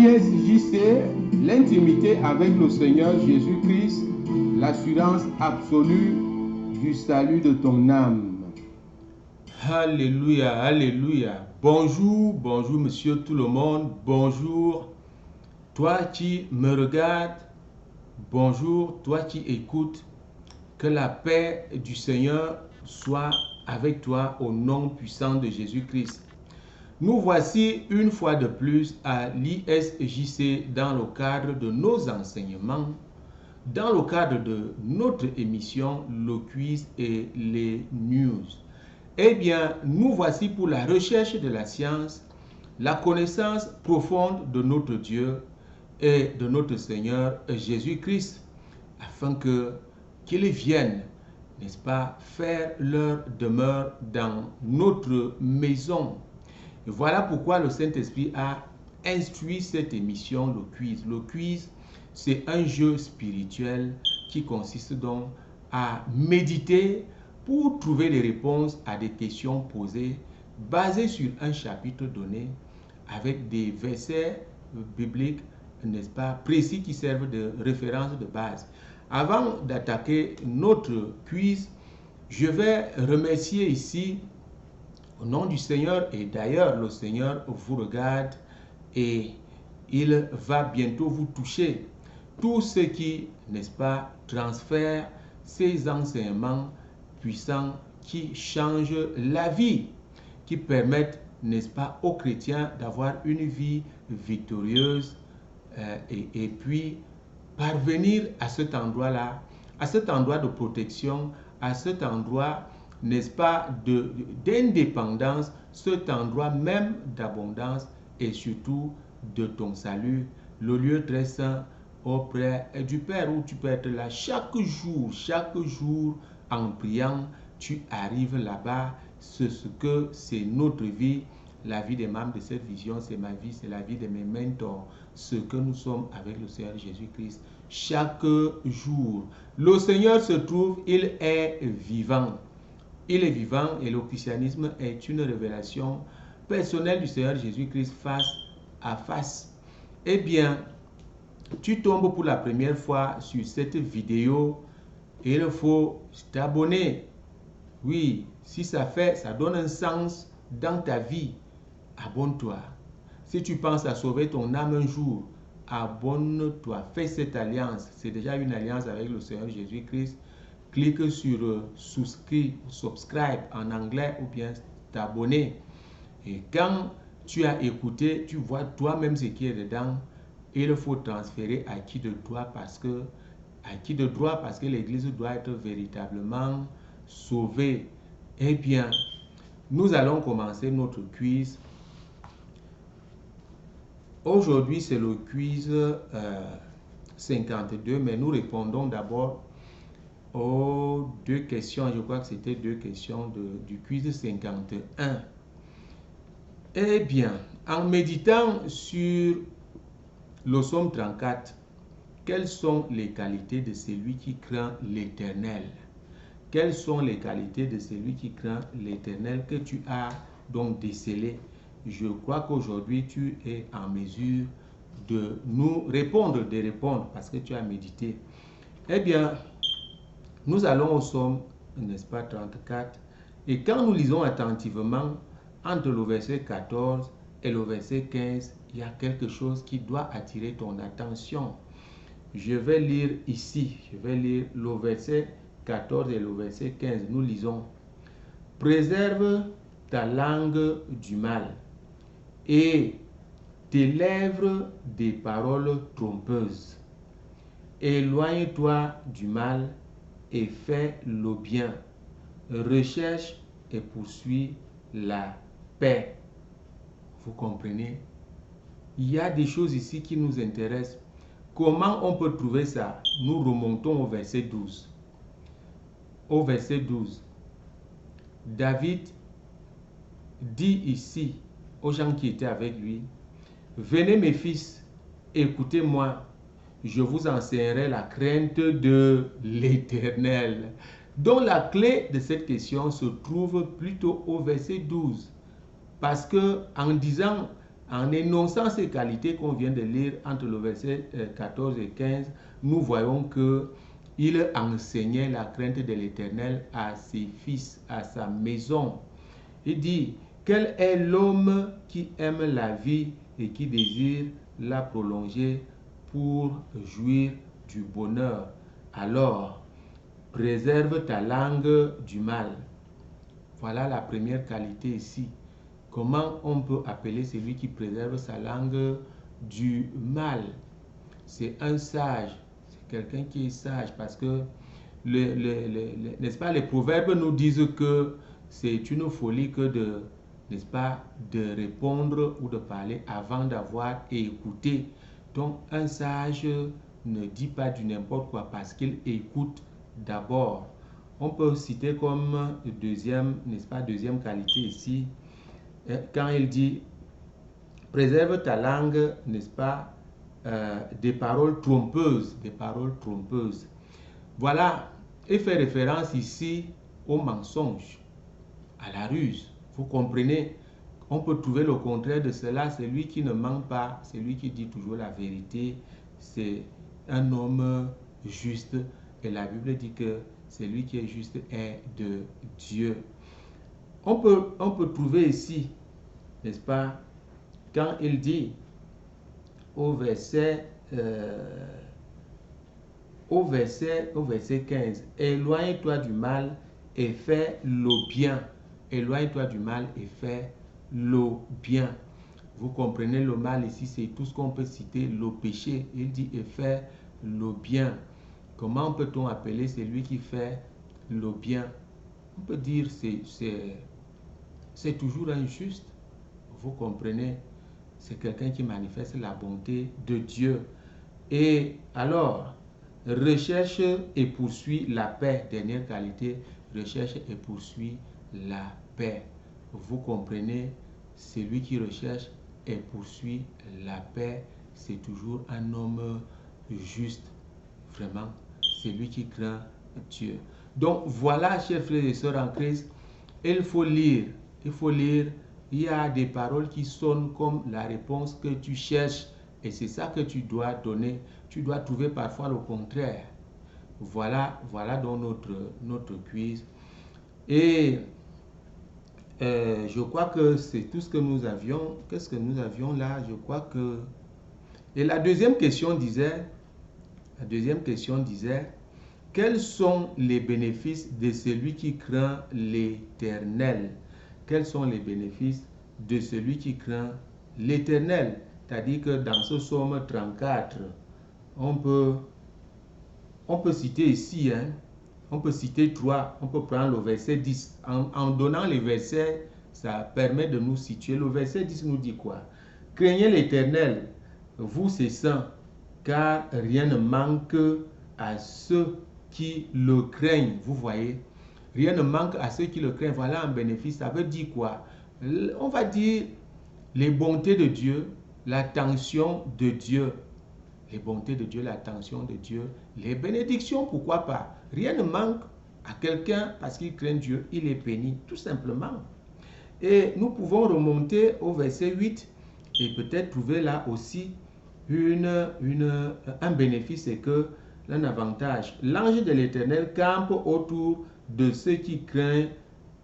l'ISJC, l'intimité avec le Seigneur Jésus-Christ, l'assurance absolue du salut de ton âme. Alléluia, alléluia. Bonjour, bonjour monsieur tout le monde. Bonjour toi qui me regardes. Bonjour toi qui écoutes. Que la paix du Seigneur soit avec toi au nom puissant de Jésus-Christ. Nous voici une fois de plus à l'ISJC dans le cadre de nos enseignements, dans le cadre de notre émission, le quiz et les news. Eh bien, nous voici pour la recherche de la science, la connaissance profonde de notre Dieu et de notre Seigneur Jésus-Christ, afin qu'ils viennent, n'est-ce pas, faire leur demeure dans notre maison. Et voilà pourquoi le Saint-Esprit a instruit cette émission, le quiz. Le quiz, c'est un jeu spirituel qui consiste donc à méditer pour trouver les réponses à des questions posées basées sur un chapitre donné avec des versets bibliques, n'est-ce pas, précis qui servent de référence de base. Avant d'attaquer notre quiz, je vais remercier ici au nom du Seigneur, et d'ailleurs le Seigneur vous regarde et il va bientôt vous toucher. Tous ceux qui, n'est-ce pas, transfèrent ces enseignements puissants qui changent la vie, qui permettent, n'est-ce pas, aux chrétiens d'avoir une vie victorieuse et puis parvenir à cet endroit-là, à cet endroit de protection, à cet endroit, n'est-ce pas, d'indépendance, cet endroit même d'abondance et surtout de ton salut, le lieu très saint auprès du Père où tu peux être là chaque jour en priant, tu arrives là-bas. C'est ce que c'est notre vie, la vie des membres de cette vision, c'est ma vie, c'est la vie de mes mentors, ce que nous sommes avec le Seigneur Jésus-Christ chaque jour. Le Seigneur se trouve, il est vivant. Il est vivant et le christianisme est une révélation personnelle du Seigneur Jésus-Christ face à face. Eh bien, tu tombes pour la première fois sur cette vidéo et il faut t'abonner. Oui, si ça donne un sens dans ta vie, abonne-toi. Si tu penses à sauver ton âme un jour, abonne-toi. Fais cette alliance. C'est déjà une alliance avec le Seigneur Jésus-Christ. Clique sur subscribe en anglais ou bien t'abonner. Et quand tu as écouté, tu vois toi-même ce qui est dedans. Il faut transférer à qui de droit parce que l'Église doit être véritablement sauvée. Eh bien, nous allons commencer notre quiz. Aujourd'hui, c'est le quiz 52, mais nous répondons d'abord aux deux questions. Je crois que c'était deux questions du quiz 51. Eh bien, en méditant sur le psaume 34, quelles sont les qualités de celui qui craint l'Éternel? Quelles sont les qualités de celui qui craint l'Éternel que tu as donc décelées? Je crois qu'aujourd'hui, tu es en mesure de nous répondre, parce que tu as médité. Eh bien, nous allons au psaume, n'est-ce pas, 34. Et quand nous lisons attentivement, entre le verset 14 et le verset 15, il y a quelque chose qui doit attirer ton attention. Je vais lire ici, je vais lire le verset 14 et le verset 15. Nous lisons: préserve ta langue du mal et tes lèvres des paroles trompeuses. Éloigne-toi du mal et fais le bien. Recherche et poursuis la paix. Vous comprenez? Il y a des choses ici qui nous intéressent. Comment on peut trouver ça? Nous remontons au verset 12. Au verset 12, David dit ici aux gens qui étaient avec lui: venez mes fils, écoutez-moi, je vous enseignerai la crainte de l'Éternel. Donc la clé de cette question se trouve plutôt au verset 12. Parce que en En énonçant ces qualités qu'on vient de lire entre le verset 14 et 15, nous voyons qu'il enseignait la crainte de l'Éternel à ses fils, à sa maison. Il dit, quel est l'homme qui aime la vie et qui désire la prolonger pour jouir du bonheur? Alors, préserve ta langue du mal. Voilà la première qualité ici. Comment on peut appeler celui qui préserve sa langue du mal? C'est un sage, c'est quelqu'un qui est sage, parce que n'est-ce pas, les proverbes nous disent que c'est une folie que de, n'est-ce pas, de répondre ou de parler avant d'avoir écouté. Donc un sage ne dit pas du n'importe quoi parce qu'il écoute d'abord. On peut citer comme deuxième, n'est-ce pas, deuxième qualité ici, quand il dit préserve ta langue, n'est-ce pas, des paroles trompeuses, Voilà, il fait référence ici au mensonge, à la ruse. Vous comprenez? On peut trouver le contraire de cela, celui qui ne ment pas, celui qui dit toujours la vérité, c'est un homme juste. Et la Bible dit que celui qui est juste est de Dieu. On peut trouver ici, n'est-ce pas, quand il dit au verset 15, éloigne-toi du mal et fais le bien. Éloigne-toi du mal et fais le bien. Vous comprenez, le mal ici, c'est tout ce qu'on peut citer, le péché. Il dit et fais le bien. Comment peut-on appeler celui qui fait le bien? On peut dire c'est toujours injuste. Vous comprenez? C'est quelqu'un qui manifeste la bonté de Dieu. Et alors, recherche et poursuit la paix. Dernière qualité, recherche et poursuit la paix. Vous comprenez? Celui qui recherche et poursuit la paix, c'est toujours un homme juste. Vraiment, celui qui craint Dieu. Donc voilà, chers frères et sœurs en Christ, il faut lire. Il y a des paroles qui sonnent comme la réponse que tu cherches et c'est ça que tu dois donner. Tu dois trouver parfois le contraire. Voilà donc notre quiz. Et je crois que c'est tout ce que nous avions. Qu'est-ce que nous avions là? Je crois que... Et la deuxième question disait, quels sont les bénéfices de celui qui craint l'Éternel? Quels sont les bénéfices de celui qui craint l'Éternel? C'est-à-dire que dans ce psaume 34, on peut citer ici, on peut citer 3, on peut prendre le verset 10. En donnant les versets, ça permet de nous situer. Le verset 10 nous dit quoi? Craignez l'Éternel, vous ses saints, car rien ne manque à ceux qui le craignent. Vous voyez, rien ne manque à ceux qui le craignent. Voilà un bénéfice. Ça veut dire quoi? On va dire les bontés de Dieu, l'attention de Dieu. Les bontés de Dieu, l'attention de Dieu, les bénédictions, pourquoi pas? Rien ne manque à quelqu'un parce qu'il craint Dieu, il est béni, tout simplement. Et nous pouvons remonter au verset 8 et peut-être trouver là aussi un bénéfice, c'est que un avantage. L'ange de l'Éternel campe autour de ceux qui craignent,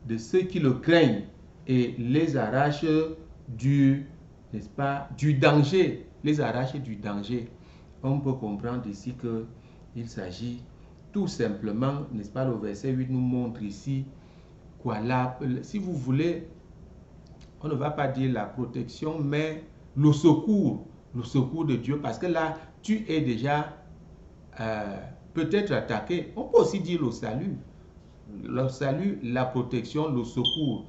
de ceux qui le craignent et les arrache du, n'est-ce pas, du danger, les arrache du danger. On peut comprendre ici qu'il s'agit tout simplement, n'est-ce pas, le verset 8 nous montre ici quoi là, si vous voulez, on ne va pas dire la protection, mais le secours de Dieu, parce que là, tu es déjà peut-être attaqué. On peut aussi dire le salut, la protection, le secours.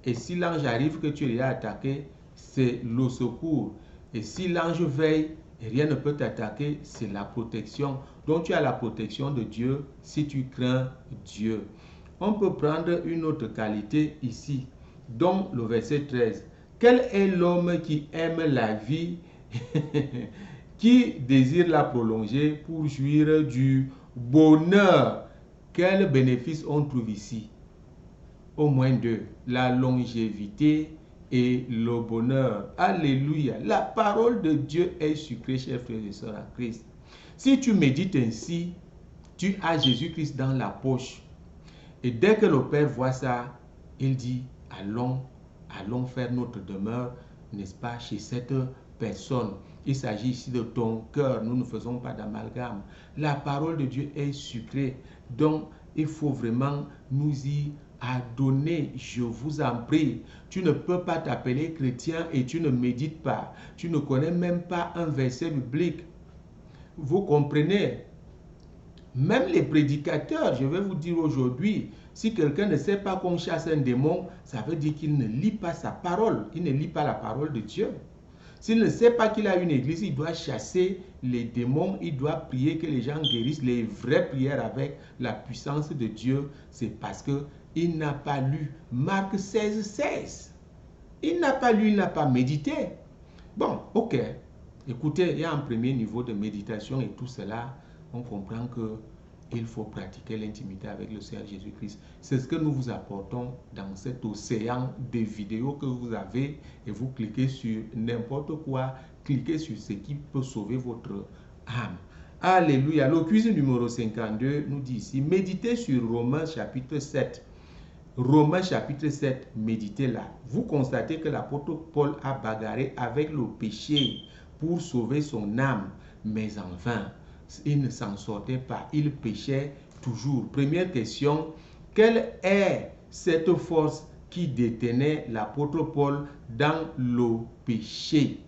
Et si l'ange arrive que tu es déjà attaqué, c'est le secours. Et si l'ange veille, et rien ne peut t'attaquer, c'est la protection. Donc tu as la protection de Dieu si tu crains Dieu. On peut prendre une autre qualité ici, dont le verset 13. Quel est l'homme qui aime la vie, qui désire la prolonger pour jouir du bonheur? Quel bénéfice on trouve ici? Au moins deux, la longévité et le bonheur. Alléluia. La parole de Dieu est sucrée, chers frères et sœurs en Christ. Si tu médites ainsi, tu as Jésus-Christ dans la poche. Et dès que le Père voit ça, il dit, allons faire notre demeure, n'est-ce pas, chez cette personne. Il s'agit ici de ton cœur. Nous ne faisons pas d'amalgame. La parole de Dieu est sucrée. Donc, il faut vraiment nous y adonner. Je vous en prie. Tu ne peux pas t'appeler chrétien et tu ne médites pas. Tu ne connais même pas un verset biblique. Vous comprenez? Même les prédicateurs, je vais vous dire aujourd'hui, si quelqu'un ne sait pas qu'on chasse un démon, ça veut dire qu'il ne lit pas sa parole. Il ne lit pas la parole de Dieu. S'il ne sait pas qu'il a une église, il doit chasser les démons, il doit prier que les gens guérissent, les vraies prières avec la puissance de Dieu. C'est parce qu'il n'a pas lu Marc 16, 16. Il n'a pas lu, il n'a pas médité. Bon, ok. Écoutez, il y a un premier niveau de méditation et tout cela, on comprend qu'il faut pratiquer l'intimité avec le Seigneur Jésus-Christ. C'est ce que nous vous apportons dans cet océan de vidéos que vous avez et vous cliquez sur n'importe quoi, cliquez sur ce qui peut sauver votre âme. Alléluia. Le quiz numéro 52 nous dit ici, méditez sur Romains chapitre 7. Romains chapitre 7, méditez là. Vous constatez que l'apôtre Paul a bagarré avec le péché pour sauver son âme, mais en vain. Il ne s'en sortait pas, il péchait toujours. Première question, quelle est cette force qui détenait l'apôtre Paul dans le péché?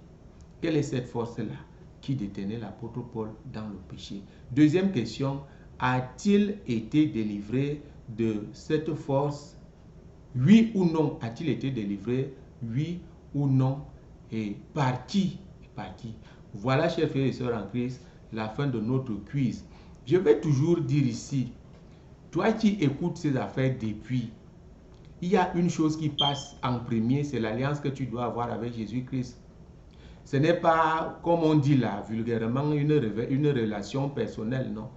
Quelle est cette force-là qui détenait l'apôtre Paul dans le péché? Deuxième question, a-t-il été délivré de cette force? Oui ou non? A-t-il été délivré? Oui ou non? Et par qui? Voilà, chers frères et sœurs en Christ, la fin de notre quiz. Je vais toujours dire ici, toi qui écoutes ces affaires depuis, il y a une chose qui passe en premier, c'est l'alliance que tu dois avoir avec Jésus-Christ. Ce n'est pas, comme on dit là, vulgairement, une relation personnelle, non.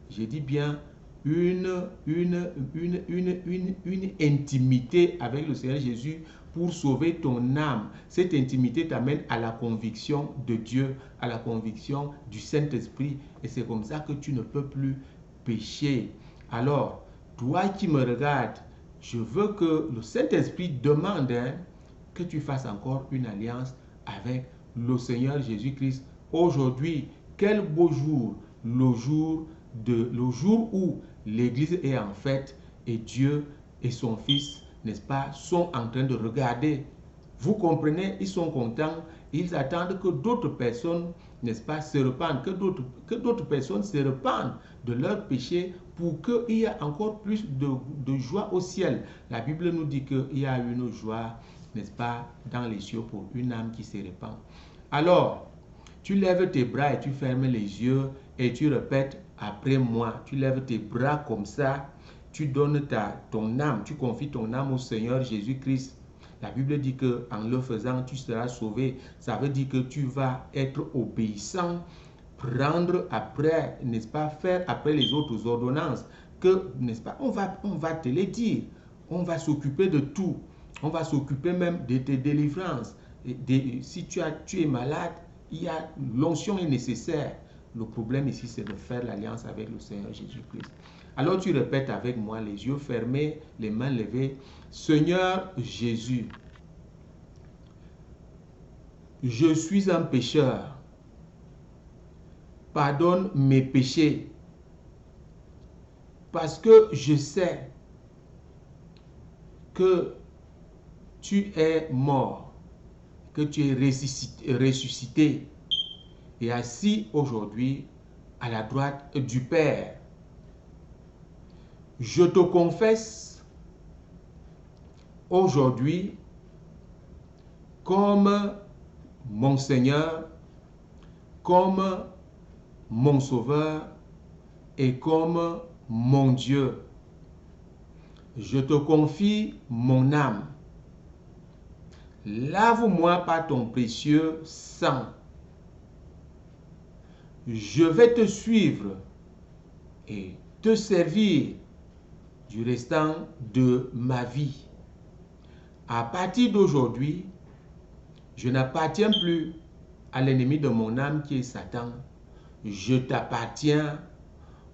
Je dis bien une intimité avec le Seigneur Jésus pour sauver ton âme. Cette intimité t'amène à la conviction de Dieu, à la conviction du Saint-Esprit. Et c'est comme ça que tu ne peux plus pécher. Alors, toi qui me regardes, je veux que le Saint-Esprit demande que tu fasses encore une alliance avec le Seigneur Jésus-Christ. Aujourd'hui, quel beau jour, le jour où l'Église est en fête et Dieu et son Fils, n'est-ce pas, sont en train de regarder. Vous comprenez, ils sont contents, ils attendent que d'autres personnes, n'est-ce pas, se répandent, que d'autres personnes se répandent de leurs péchés pour qu'il y ait encore plus de joie au ciel. La Bible nous dit qu'il y a une joie, n'est-ce pas, dans les cieux pour une âme qui se répand. Alors, tu lèves tes bras et tu fermes les yeux et tu répètes après moi. Tu lèves tes bras comme ça, tu donnes ton âme, tu confies ton âme au Seigneur Jésus-Christ. La Bible dit qu'en le faisant, tu seras sauvé. Ça veut dire que tu vas être obéissant, prendre après, n'est-ce pas, faire après les autres ordonnances. Que, n'est-ce pas, on va te les dire. On va s'occuper de tout. On va s'occuper même de tes délivrances. Si tu es malade, l'onction est nécessaire. Le problème ici, c'est de faire l'alliance avec le Seigneur Jésus-Christ. Alors tu répètes avec moi, les yeux fermés, les mains levées. Seigneur Jésus, je suis un pécheur. Pardonne mes péchés. Parce que je sais que tu es mort, que tu es ressuscité et assis aujourd'hui à la droite du Père. Je te confesse aujourd'hui comme mon Seigneur, comme mon Sauveur et comme mon Dieu. Je te confie mon âme. Lave-moi par ton précieux sang. Je vais te suivre et te servir du restant de ma vie. À partir d'aujourd'hui, Je n'appartiens plus à l'ennemi de mon âme qui est Satan. Je t'appartiens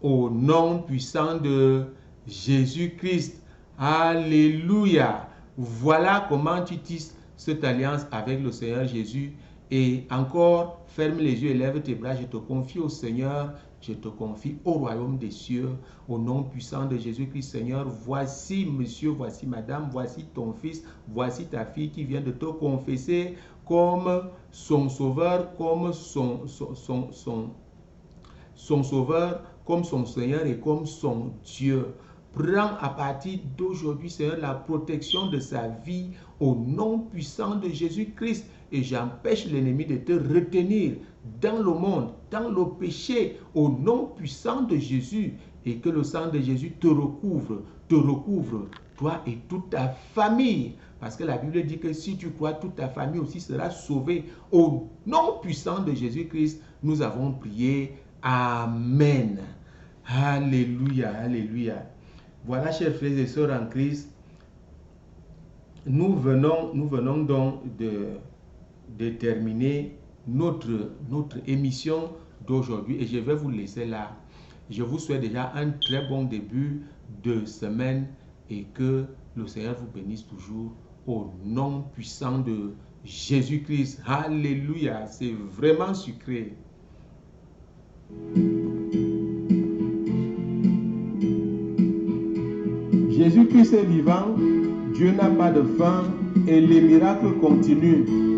au nom puissant de Jésus-Christ. Alléluia. Voilà comment tu tisses cette alliance avec le Seigneur Jésus. Et encore, ferme les yeux et lève tes bras. Je te confie au Seigneur. Je te confie au royaume des cieux. Au nom puissant de Jésus-Christ, Seigneur. Voici, monsieur, voici, madame. Voici ton fils. Voici ta fille qui vient de te confesser comme son sauveur, comme son sauveur, comme son Seigneur et comme son Dieu. Prends à partir d'aujourd'hui, Seigneur, la protection de sa vie au nom puissant de Jésus-Christ. Et j'empêche l'ennemi de te retenir dans le monde, dans le péché, au nom puissant de Jésus. Et que le sang de Jésus te recouvre, toi et toute ta famille. Parce que la Bible dit que si tu crois, toute ta famille aussi sera sauvée. Au nom puissant de Jésus-Christ, nous avons prié. Amen. Alléluia, alléluia. Voilà, chers frères et sœurs en Christ, nous venons donc de terminer notre émission d'aujourd'hui et je vais vous laisser là. Je vous souhaite déjà un très bon début de semaine et que le Seigneur vous bénisse toujours au nom puissant de Jésus-Christ. Alléluia, c'est vraiment sucré. Jésus-Christ est vivant, Dieu n'a pas de fin et les miracles continuent.